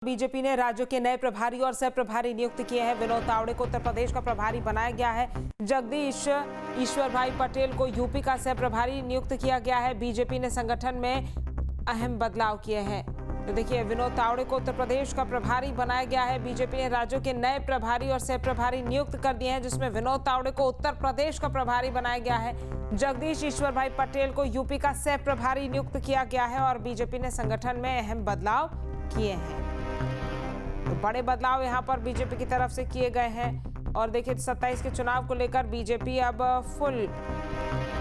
BJP ने राज्यों के नए प्रभारी और सह प्रभारी नियुक्त किए हैं। विनोद तावड़े को उत्तर प्रदेश का प्रभारी बनाया गया है। जगदीश ईश्वर भाई पटेल को यूपी का सह प्रभारी नियुक्त किया गया है। बीजेपी ने संगठन में अहम बदलाव किए हैं। तो देखिए, विनोद तावड़े को उत्तर प्रदेश का प्रभारी बनाया गया है। बीजेपी ने राज्यों के नए प्रभारी और सह प्रभारी नियुक्त कर दिए हैं, जिसमें विनोद तावड़े को उत्तर प्रदेश का प्रभारी बनाया गया है। जगदीश ईश्वर भाई पटेल को यूपी का सह प्रभारी नियुक्त किया गया है और बीजेपी ने संगठन में अहम बदलाव किए हैं। तो बड़े बदलाव यहां पर बीजेपी की तरफ से किए गए हैं। और देखिए, 27 के चुनाव को लेकर बीजेपी अब फुल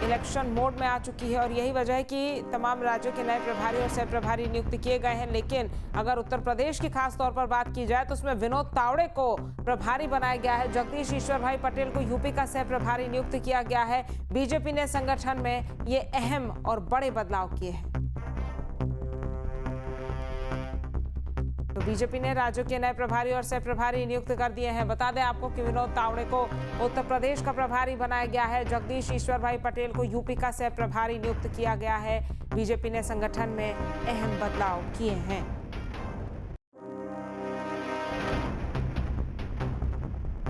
इलेक्शन मोड में आ चुकी है और यही वजह है कि तमाम राज्यों के नए प्रभारी और सह प्रभारी नियुक्त किए गए हैं। लेकिन अगर उत्तर प्रदेश की खास तौर पर बात की जाए तो उसमें विनोद तावड़े को प्रभारी बनाया गया है। जगदीश ईश्वर भाई पटेल को यूपी का सह प्रभारी नियुक्त किया गया है। बीजेपी ने संगठन में ये अहम और बड़े बदलाव किए हैं। तो बीजेपी ने राज्यों के नए प्रभारी और सह प्रभारी नियुक्त कर दिए हैं। बता दें आपको कि विनोद तावड़े को उत्तर प्रदेश का प्रभारी बनाया गया है। जगदीश ईश्वर भाई पटेल को यूपी का सह प्रभारी नियुक्त किया गया है। बीजेपी ने संगठन में अहम बदलाव किए हैं।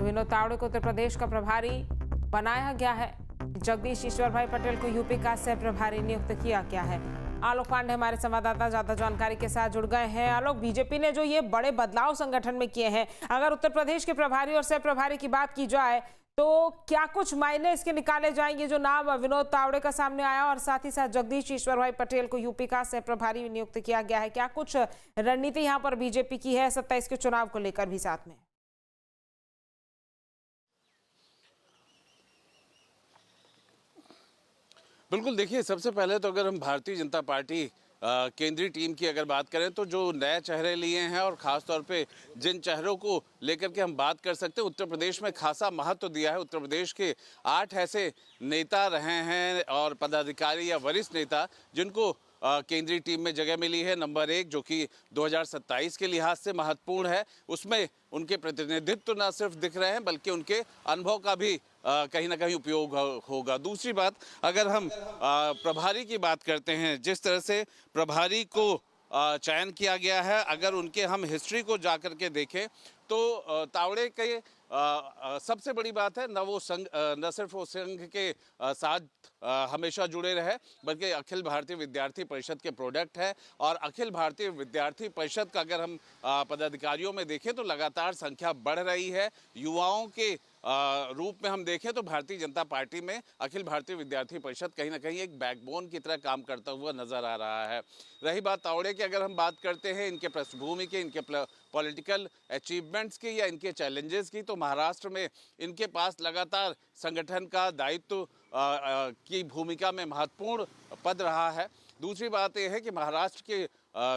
विनोद तावड़े को उत्तर प्रदेश का प्रभारी बनाया गया है। जगदीश ईश्वर भाई पटेल को यूपी का सह प्रभारी नियुक्त किया गया है। आलोक पांडे हमारे संवाददाता ज्यादा जानकारी के साथ जुड़ गए हैं। आलोक, बीजेपी ने जो ये बड़े बदलाव संगठन में किए हैं, अगर उत्तर प्रदेश के प्रभारी और सह प्रभारी की बात की जाए तो क्या कुछ मायने इसके निकाले जाएंगे? जो नाम विनोद तावड़े का सामने आया और साथ ही साथ जगदीश ईश्वर भाई पटेल को यूपी का सह प्रभारी नियुक्त किया गया है, क्या कुछ रणनीति यहाँ पर बीजेपी की है 27 के चुनाव को लेकर भी साथ में? बिल्कुल, देखिए, सबसे पहले तो अगर हम भारतीय जनता पार्टी केंद्रीय टीम की अगर बात करें तो जो नए चेहरे लिए हैं और ख़ास तौर पे जिन चेहरों को लेकर के हम बात कर सकते हैं, उत्तर प्रदेश में खासा महत्व दिया है। उत्तर प्रदेश के 8 ऐसे नेता रहे हैं और पदाधिकारी या वरिष्ठ नेता जिनको केंद्रीय टीम में जगह मिली है। नंबर 1 जो कि 2027 के लिहाज से महत्वपूर्ण है, उसमें उनके प्रतिनिधित्व न सिर्फ दिख रहे हैं बल्कि उनके अनुभव का भी कहीं ना कहीं उपयोग होगा। दूसरी बात, अगर हम प्रभारी की बात करते हैं, जिस तरह से प्रभारी को चयन किया गया है, अगर उनके हम हिस्ट्री को जाकर के देखें तो तावड़े के सबसे बड़ी बात है न सिर्फ वो संघ के साथ हमेशा जुड़े रहे बल्कि अखिल भारतीय विद्यार्थी परिषद के प्रोडक्ट है। और अखिल भारतीय विद्यार्थी परिषद का अगर हम पदाधिकारियों में देखें तो लगातार संख्या बढ़ रही है। युवाओं के रूप में हम देखें तो भारतीय जनता पार्टी में अखिल भारतीय विद्यार्थी परिषद कहीं ना कहीं एक बैकबोन की तरह काम करता हुआ नजर आ रहा है। रही बात तावड़े की, अगर हम बात करते हैं इनके पृष्ठभूमि के, इनके पॉलिटिकल अचीवमेंट्स की या इनके चैलेंजेस की, तो महाराष्ट्र में इनके पास लगातार संगठन का दायित्व की भूमिका में महत्वपूर्ण पद रहा है। दूसरी बात यह है कि महाराष्ट्र के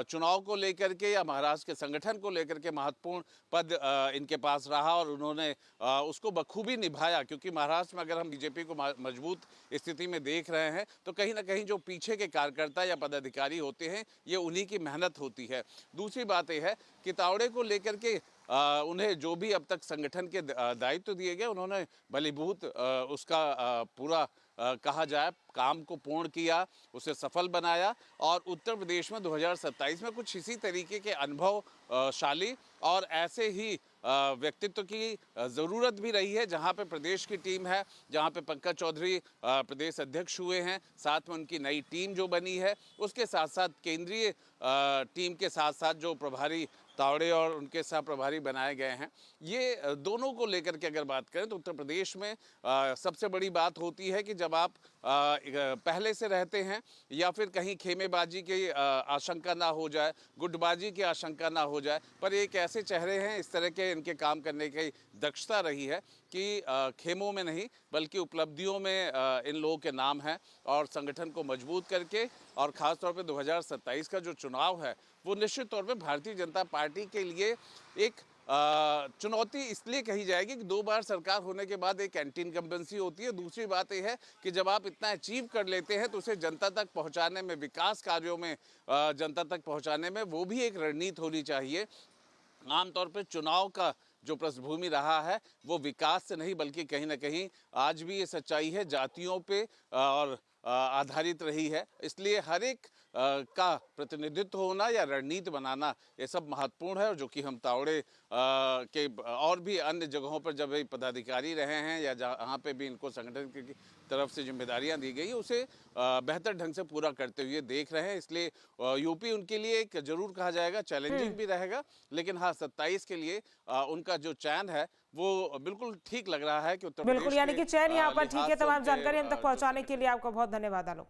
चुनाव को लेकर के या महाराष्ट्र के संगठन को लेकर के महत्वपूर्ण पद इनके पास रहा और उन्होंने उसको बखूबी निभाया, क्योंकि महाराष्ट्र में अगर हम बीजेपी को मजबूत स्थिति में देख रहे हैं तो कहीं ना कहीं जो पीछे के कार्यकर्ता या पदाधिकारी होते हैं ये उन्हीं की मेहनत होती है। दूसरी बात यह है कि तावड़े को लेकर के उन्हें जो भी अब तक संगठन के दायित्व दिए गए, उन्होंने भलीभूत उसका पूरा कहा जाए काम को पूर्ण किया, उसे सफल बनाया और उत्तर प्रदेश में 2027 में कुछ इसी तरीके के अनुभवशाली और ऐसे ही व्यक्तित्व की ज़रूरत भी रही है। जहां पे प्रदेश की टीम है, जहां पे पंकज चौधरी प्रदेश अध्यक्ष हुए हैं, साथ में उनकी नई टीम जो बनी है, उसके साथ साथ केंद्रीय टीम के साथ साथ जो प्रभारी तावड़े और उनके सह प्रभारी बनाए गए हैं, ये दोनों को लेकर के अगर बात करें तो उत्तर प्रदेश में सबसे बड़ी बात होती है कि जब आप पहले से रहते हैं या फिर कहीं खेमेबाजी की आशंका ना हो जाए, गुटबाजी की आशंका ना हो जाए, पर एक ऐसे चेहरे हैं, इस तरह के इनके काम करने की दक्षता रही है कि खेमों में नहीं बल्कि उपलब्धियों में इन लोगों के नाम हैं और संगठन को मजबूत करके और ख़ास तौर पे 2027 का जो चुनाव है वो निश्चित तौर पे भारतीय जनता पार्टी के लिए एक चुनौती इसलिए कही जाएगी कि 2 बार सरकार होने के बाद एक एंटी इनकम्बेंसी होती है। दूसरी बात यह है कि जब आप इतना अचीव कर लेते हैं तो उसे जनता तक पहुंचाने में, विकास कार्यों में जनता तक पहुंचाने में वो भी एक रणनीति होनी चाहिए। आमतौर पर चुनाव का जो पृष्ठभूमि रहा है वो विकास से नहीं बल्कि कहीं ना कहीं आज भी ये सच्चाई है जातियों पे और आधारित रही है। इसलिए हर एक का प्रतिनिधित्व होना या रणनीति बनाना, ये सब महत्वपूर्ण है। और जो कि हम तावड़े के और भी अन्य जगहों पर जब ये पदाधिकारी रहे हैं या जहाँ पे भी इनको संगठन की तरफ से जिम्मेदारियां दी गई, उसे बेहतर ढंग से पूरा करते हुए देख रहे हैं। इसलिए यूपी उनके लिए एक जरूर कहा जाएगा चैलेंजिंग भी रहेगा, लेकिन हाँ 27 के लिए उनका जो चयन है वो बिल्कुल ठीक लग रहा है कि उत्तर बिल्कुल, प्रदेश यानी के कि चयन यहाँ पर ठीक लिहाज है। से तमाम उनके जानकारी हम तक जो पहुंचाने के लिए आपका बहुत धन्यवाद आलोक।